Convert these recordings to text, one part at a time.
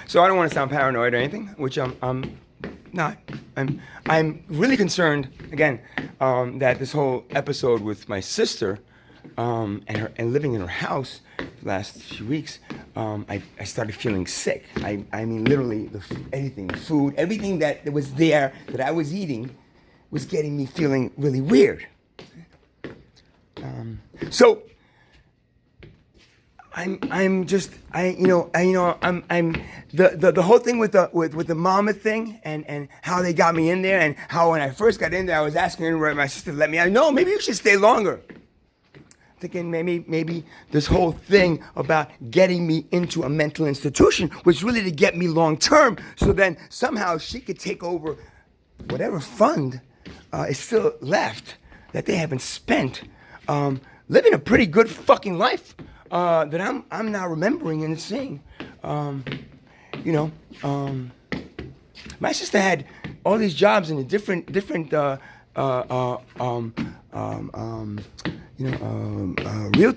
So I don't want to sound paranoid or anything, which I'm not. I'm really concerned again that this whole episode with my sister and living in her house the last few weeks, I started feeling sick. I mean, literally, anything, the food, everything that was there that I was eating was getting me feeling really weird. So I'm the whole thing with the Monmouth thing and how they got me in there and how when I first got in there I was asking my sister to let me out. No, maybe you should stay longer. Thinking maybe this whole thing about getting me into a mental institution was really to get me long term, so then somehow she could take over whatever fund is still left that they haven't spent, living a pretty good fucking life that I'm now remembering and seeing. My sister had all these jobs in the different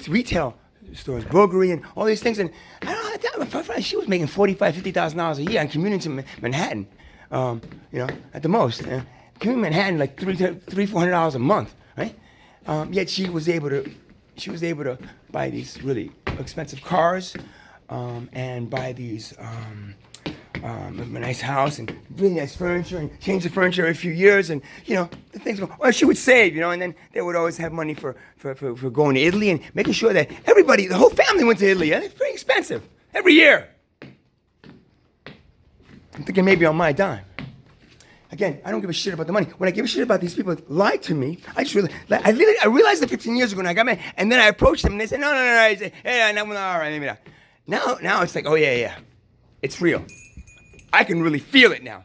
retail stores, Bulgari, and all these things. And I don't know, she was making $45,000, $50,000 a year and commuting to Manhattan, at the most. Commuting to Manhattan like $400 a month, right? Yet she was able to buy these really expensive cars, and buy these a nice house and really nice furniture and change the furniture every few years, and the things go. Well, she would save, and then they would always have money for going to Italy and making sure that everybody, the whole family, went to Italy. And it's pretty expensive every year. I'm thinking maybe on my dime. Again, I don't give a shit about the money. When I give a shit about these people that lied to me, I realized that 15 years ago when I got married, and then I approached them and they said, no. I said, hey, no, all right, maybe not. Now it's like, oh yeah, it's real. I can really feel it now.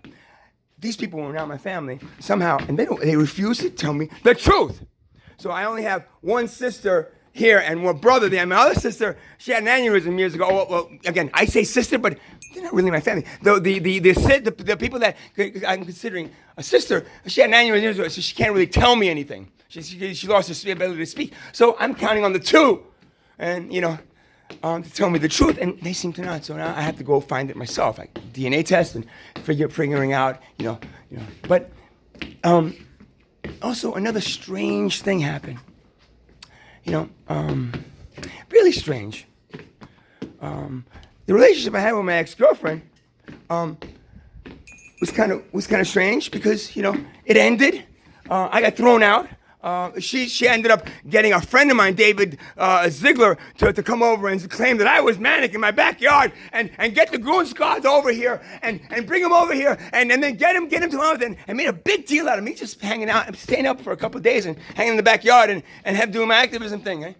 These people were now my family somehow, and they refuse to tell me the truth. So I only have one sister here and one brother there. My other sister, she had an aneurysm years ago. Well, again, I say sister, but they're not really my family. The people that I'm considering a sister, she had an aneurysm years ago, so she can't really tell me anything. She lost her ability to speak. So I'm counting on the two, and to tell me the truth, and they seem to not. So now I have to go find it myself, like DNA test and figuring out, But also another strange thing happened. Really strange. The relationship I had with my ex-girlfriend was kind of strange because it ended. I got thrown out. She ended up getting a friend of mine, David Ziegler, to come over and claim that I was manic in my backyard and get the goon squad over here and bring him over here and then get him to Monmouth and made a big deal out of me just hanging out, staying up for a couple of days and hanging in the backyard and have doing my activism thing. Right?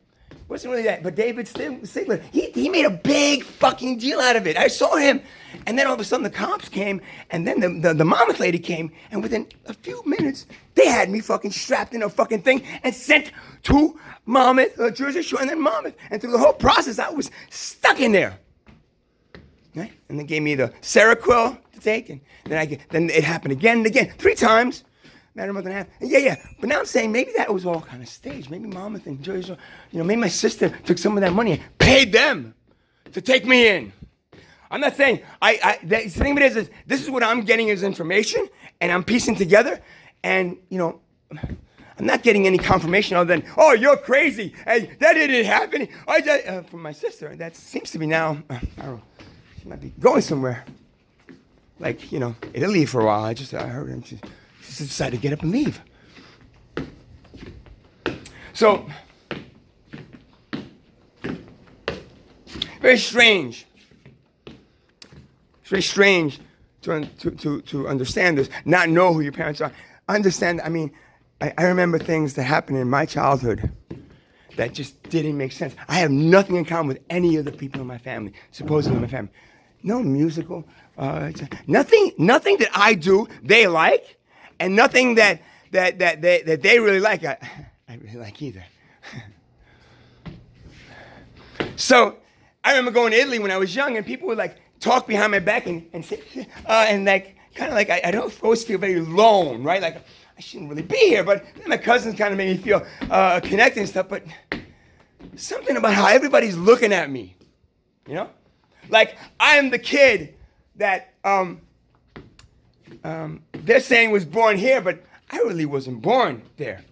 Wasn't really that, but David Ziegler, he made a big fucking deal out of it. I saw him, and then all of a sudden the cops came, and then the Monmouth lady came, and within a few minutes, they had me fucking strapped in a fucking thing and sent to Monmouth, Jersey Shore, and then Monmouth. And through the whole process, I was stuck in there. Right? And they gave me the Seroquel to take, and then it happened again and again, 3 times. Matter of a month and a half. And yeah. But now I'm saying maybe that was all kind of staged. Maybe Monmouth and Jersey Shore, maybe my sister took some of that money and paid them to take me in. I'm not saying, the thing of it is this is what I'm getting as information, and I'm piecing together, and, I'm not getting any confirmation other than, oh, you're crazy, hey, that didn't happen. From my sister, that seems to be now, I don't know, she might be going somewhere, like, Italy for a while. I heard her, she decided to get up and leave. So, very strange. It's very strange to understand this, not know who your parents are. Understand, I remember things that happened in my childhood that just didn't make sense. I have nothing in common with any of the people in my family, supposedly in my family. No musical, nothing that I do they like, and nothing that they really like I really like either. So I remember going to Italy when I was young, and people would like talk behind my back and say, and like kind of like I don't always feel very alone, right? Like I shouldn't really be here, but my cousins kind of made me feel connected and stuff. But something about how everybody's looking at me, like I am the kid that they're saying was born here, but I really wasn't born there.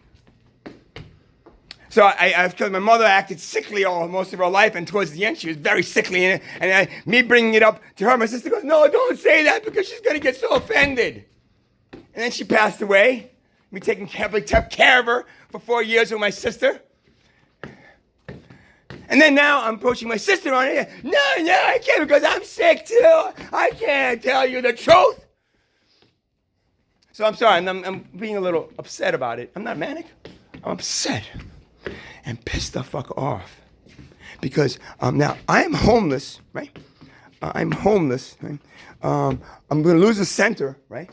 So because my mother acted sickly most of her life, and towards the end she was very sickly. And me bringing it up to her, my sister goes, "No, don't say that because she's gonna get so offended." And then she passed away. Me taking care of her for 4 years with my sister. And then now I'm approaching my sister on it. No, I can't because I'm sick too. I can't tell you the truth. So I'm sorry, I'm being a little upset about it. I'm not manic. I'm upset and pissed the fuck off. Because now I'm homeless, right? I'm homeless, right? I'm gonna lose a center, right?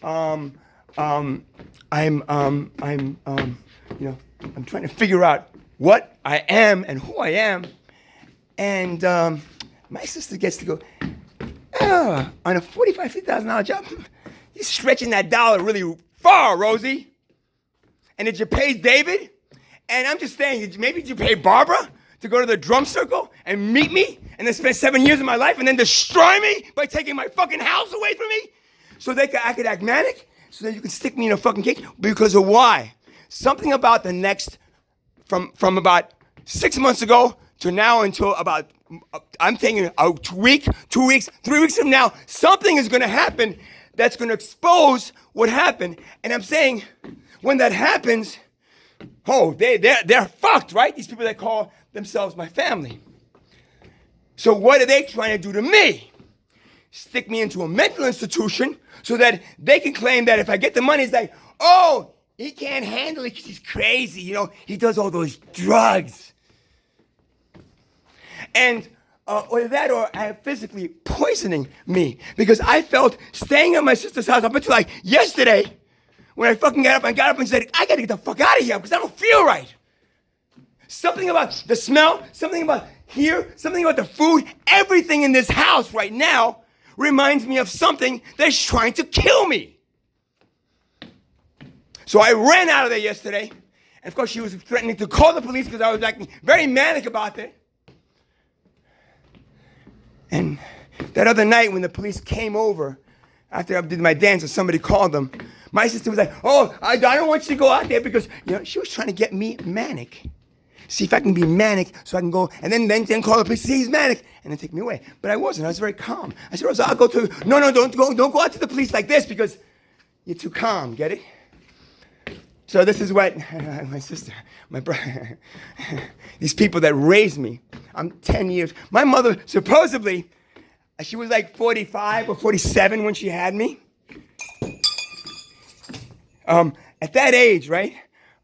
I'm trying to figure out what I am and who I am. And my sister gets to go, on a $50,000 job, you're stretching that dollar really far, Rosie. And did you pay David? And I'm just saying, maybe did you pay Barbara to go to the drum circle and meet me and then spend 7 years of my life and then destroy me by taking my fucking house away from me? So I could act manic, so that you could stick me in a fucking cage? Because of why? Something about the next, from about 6 months ago to now until about, I'm thinking a week, 2 weeks, 3 weeks from now, something is gonna happen that's gonna expose what happened. And I'm saying, when that happens, they're fucked, right? These people that call themselves my family. So what are they trying to do to me? Stick me into a mental institution so that they can claim that if I get the money, it's like, oh, he can't handle it because he's crazy, he does all those drugs. And, or physically poisoning me because I felt staying at my sister's house up until like yesterday when I fucking got up and said, I gotta get the fuck out of here because I don't feel right. Something about the smell, something about here, something about the food, everything in this house right now reminds me of something that's trying to kill me. So I ran out of there yesterday. And of course she was threatening to call the police because I was acting very manic about it. And that other night when the police came over, after I did my dance and somebody called them, my sister was like, oh, I don't want you to go out there because, she was trying to get me manic. See if I can be manic so I can go and then call the police and say he's manic and then take me away. But I wasn't. I was very calm. I said, Rosa, I'll go to, no, don't go out to the police like this because you're too calm, get it? So this is what my sister, my brother, these people that raised me, I'm 10 years. My mother, supposedly, she was like 45 or 47 when she had me. At that age, right?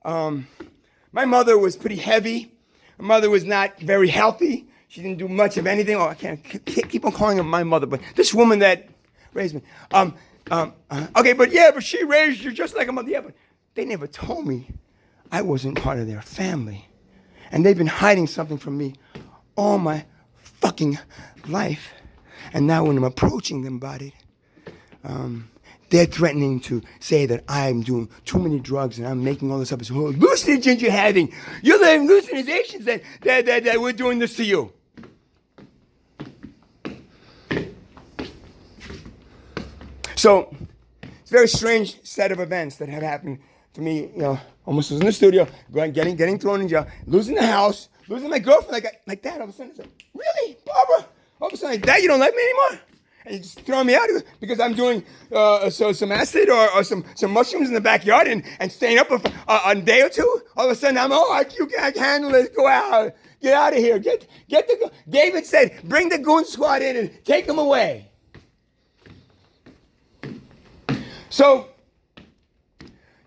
My mother was pretty heavy. My mother was not very healthy. She didn't do much of anything. Oh, I can't keep on calling her my mother, but this woman that raised me. Okay, but she raised you just like a mother. Yeah, but they never told me I wasn't part of their family. And they've been hiding something from me all my fucking life. And now when I'm approaching them about it, they're threatening to say that I'm doing too many drugs and I'm making all this up as hallucinogens you're having. You're having hallucinations that we're doing this to you. So, it's a very strange set of events that have happened to me, almost was in the studio, getting thrown in jail, losing the house, losing my girlfriend like that. All of a sudden, it's like, really, Barbara? All of a sudden, like that, you don't like me anymore? And you just throw me out because I'm doing some acid or some mushrooms in the backyard and staying up a day or two. All of a sudden, you can't handle it. Go out. Get out of here. David said, bring the goon squad in and take them away. So,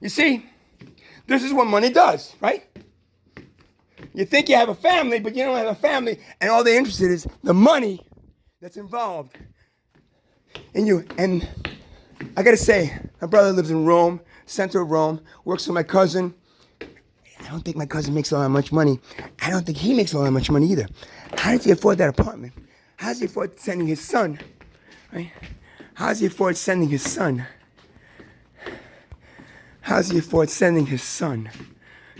you see, this is what money does, right? You think you have a family, but you don't have a family, and all they're interested in is the money that's involved in you. And I gotta say, my brother lives in Rome, center of Rome, works with my cousin. I don't think my cousin makes all that much money. I don't think he makes all that much money either. How does he afford that apartment? How does he afford sending his son, right? How does he afford sending his son? How does he afford sending his son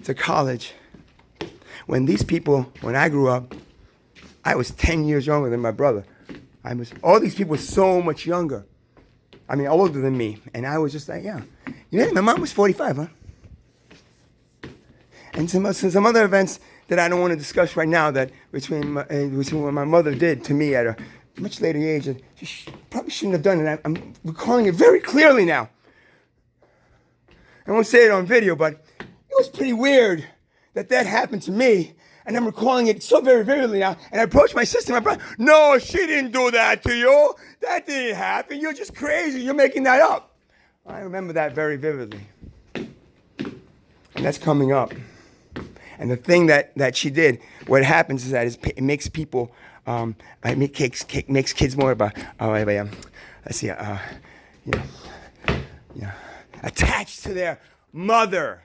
to college? When these people, when I grew up, I was 10 years younger than my brother. All these people were so much younger. I mean, older than me. And I was just like, yeah. You know, my mom was 45, huh? And some other events that I don't want to discuss right now that between what my mother did to me at a much later age, and she probably shouldn't have done it. I'm recalling it very clearly now. I won't say it on video, but it was pretty weird that happened to me. And I'm recalling it so very vividly now. And I approached my sister, my brother. No, she didn't do that to you. That didn't happen. You're just crazy. You're making that up. I remember that very vividly. And that's coming up. And the thing that she did, what happens is that it makes people, makes kids more about, attached to their mother.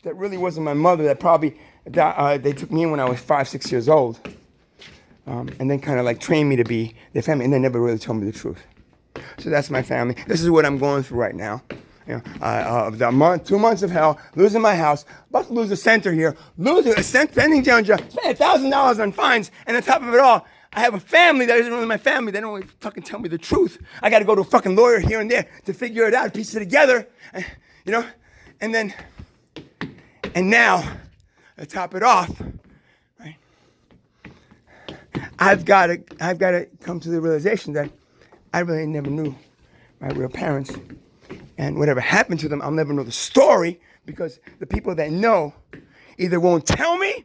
That really wasn't my mother. That probably, they took me in when I was 5, 6 years old. And then kind of like trained me to be their family. And they never really told me the truth. So that's my family. This is what I'm going through right now. You know, 2 months of hell, losing my house, about to lose a center here, spending $1,000 on fines, and on top of it all, I have a family that isn't really my family. They don't really fucking tell me the truth. I got to go to a fucking lawyer here and there to figure it out, piece it together, you know, and now, to top it off, right? I've got to come to the realization that I really never knew my real parents. And whatever happened to them, I'll never know the story because the people that know either won't tell me,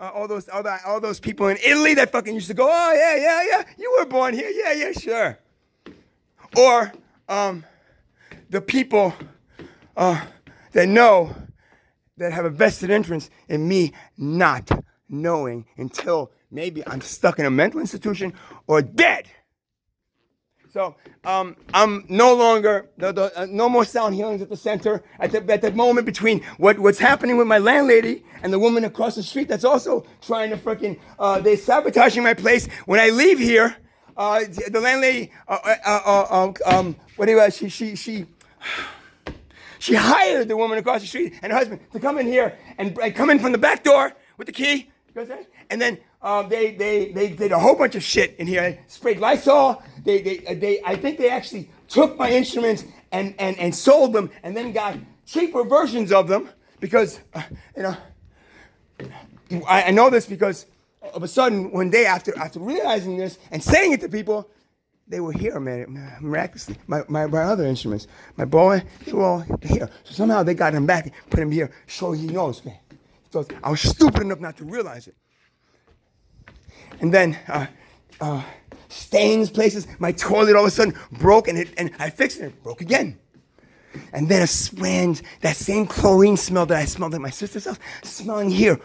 all those people in Italy that fucking used to go, oh, yeah, you were born here, yeah, sure. Or the people that know, that have a vested interest in me not knowing until maybe I'm stuck in a mental institution or dead. So I'm no longer, no more sound healings at the center. At the moment between what's happening with my landlady and the woman across the street that's also trying to freaking, they're sabotaging my place. When I leave here, the landlady, she hired the woman across the street and her husband to come in here and come in from the back door with the key. And then they did a whole bunch of shit in here. They sprayed Lysol. I think they actually took my instruments and sold them and then got cheaper versions of them because, I know this because of a sudden one day after realizing this and saying it to people, they were here, man, miraculously. My other instruments, my boy, they were all here. So somehow they got him back and put him here, so he knows, man. So I was stupid enough not to realize it. And then stains places. My toilet all of a sudden broke, and I fixed it. It broke again. And then that same chlorine smell that I smelled at my sister's house, smelling here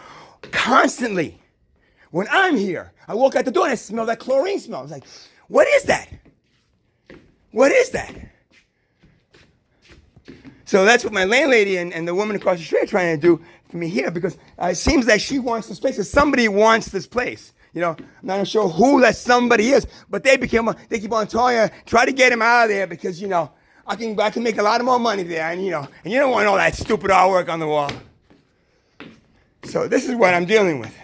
constantly. When I'm here, I walk out the door and I smell that chlorine smell. I was like, what is that? What is that? So that's what my landlady and the woman across the street are trying to do for me here because it seems like she wants this place because somebody wants this place. You know, I'm not sure who that somebody is, but they keep on telling try to get him out of there because, you know, I can make a lot of more money there and you don't want all that stupid artwork on the wall. So this is what I'm dealing with.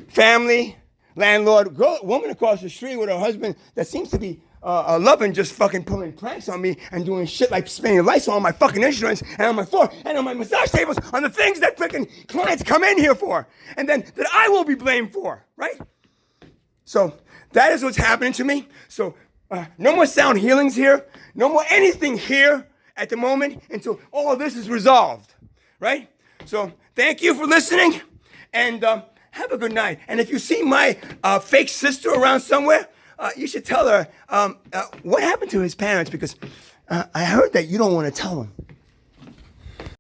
Family, landlord, woman across the street with her husband that seems to be loving just fucking pulling pranks on me and doing shit like spraying Lysol on my fucking instruments and on my floor and on my massage tables on the things that freaking clients come in here for and then that I will be blamed for, right? So that is what's happening to me. So no more sound healings here. No more anything here at the moment until all this is resolved, right? So thank you for listening and have a good night. And if you see my fake sister around somewhere, you should tell her what happened to his parents because I heard that you don't want to tell them.